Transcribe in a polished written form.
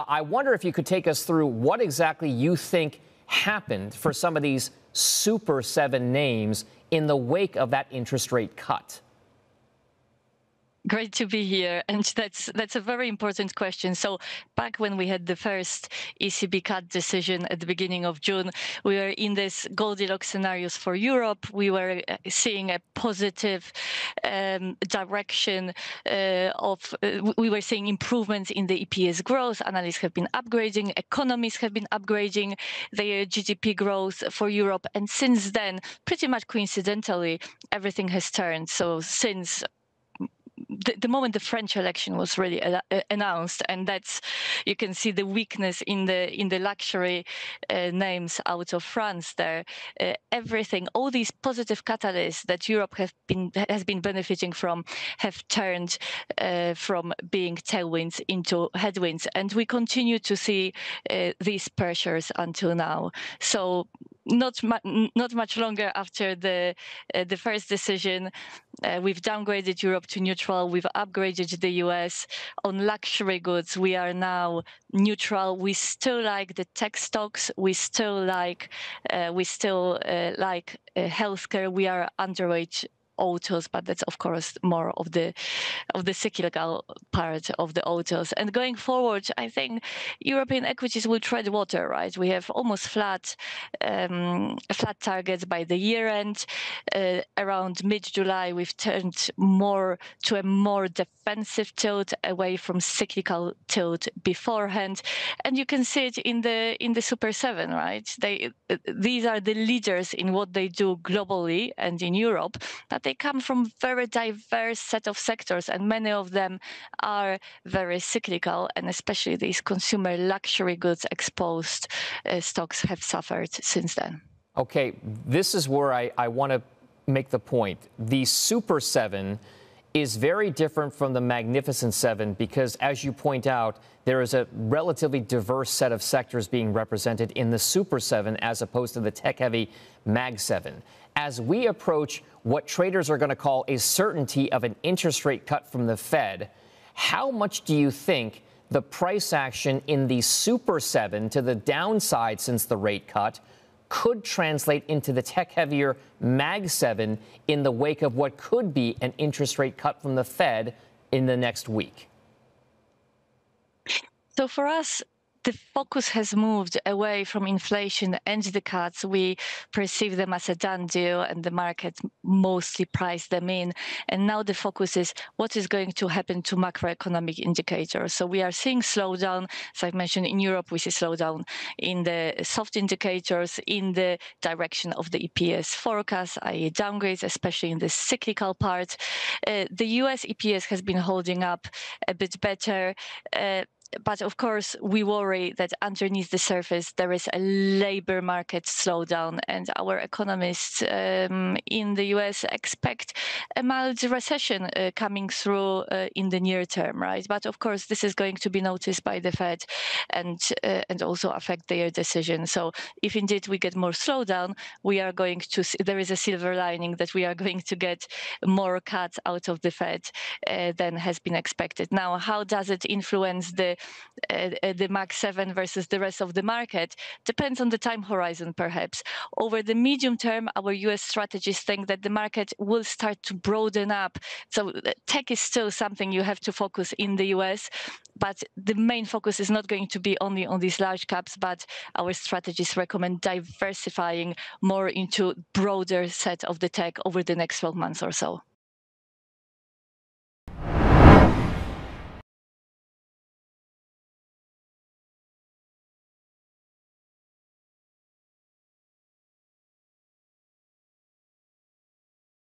I wonder if you could take us through what exactly you think happened for some of these Super 7 names in the wake of that interest rate cut. Great to be here, and that's a very important question. So back when we had the first ECB cut decision at the beginning of June, we were in this Goldilocks scenarios for Europe. We were seeing a positive direction we were seeing improvements in the EPS growth. Analysts have been upgrading, economists have been upgrading their GDP growth for Europe, and since then, pretty much coincidentally, everything has turned. So since the moment the French election was really announced, and that's, you can see the weakness in the luxury names out of France there. Everything, all these positive catalysts that Europe has been benefiting from have turned from being tailwinds into headwinds, and we continue to see these pressures until now. So not much longer after the first decision, we've downgraded Europe to neutral. We've upgraded the US. On luxury goods, we are now neutral. We still like the tech stocks. We still like healthcare. We are underweight autos, but that's of course more of the cyclical part of the autos. And going forward, I think European equities will tread water, right? We have almost flat targets by the year end. Around mid-July, we've turned more to a more defensive tilt away from cyclical tilt beforehand, and you can see it in the Super 7, right? These are the leaders in what they do globally and in Europe, but they come from very diverse set of sectors, and many of them are very cyclical, and especially these consumer luxury goods exposed stocks have suffered since then. Okay, this is where I want to make the point. The Super 7 is very different from the Magnificent 7 because, as you point out, there is a relatively diverse set of sectors being represented in the Super 7 as opposed to the tech-heavy Mag 7. As we approach what traders are going to call a certainty of an interest rate cut from the Fed, how much do you think the price action in the Super 7 to the downside since the rate cut could translate into the tech-heavier Mag 7 in the wake of what could be an interest rate cut from the Fed in the next week? So for us, the focus has moved away from inflation and the cuts. We perceive them as a done deal, and the market mostly priced them in. And now the focus is what is going to happen to macroeconomic indicators. So we are seeing slowdown. As I've mentioned, in Europe, we see slowdown in the soft indicators in the direction of the EPS forecast, i.e. downgrades, especially in the cyclical part. The US EPS has been holding up a bit better. But of course, we worry that underneath the surface, there is a labor market slowdown, and our economists in the US expect a mild recession coming through in the near term, right? But of course, this is going to be noticed by the Fed and also affect their decision. So if indeed we get more slowdown, we are going to see, there is a silver lining that we are going to get more cuts out of the Fed than has been expected. Now, how does it influence the Mag 7 versus the rest of the market? Depends on the time horizon, perhaps. Over the medium term, our US strategists think that the market will start to broaden up. So tech is still something you have to focus in the US, but the main focus is not going to be only on these large caps, but our strategists recommend diversifying more into broader set of the tech over the next 12 months or so.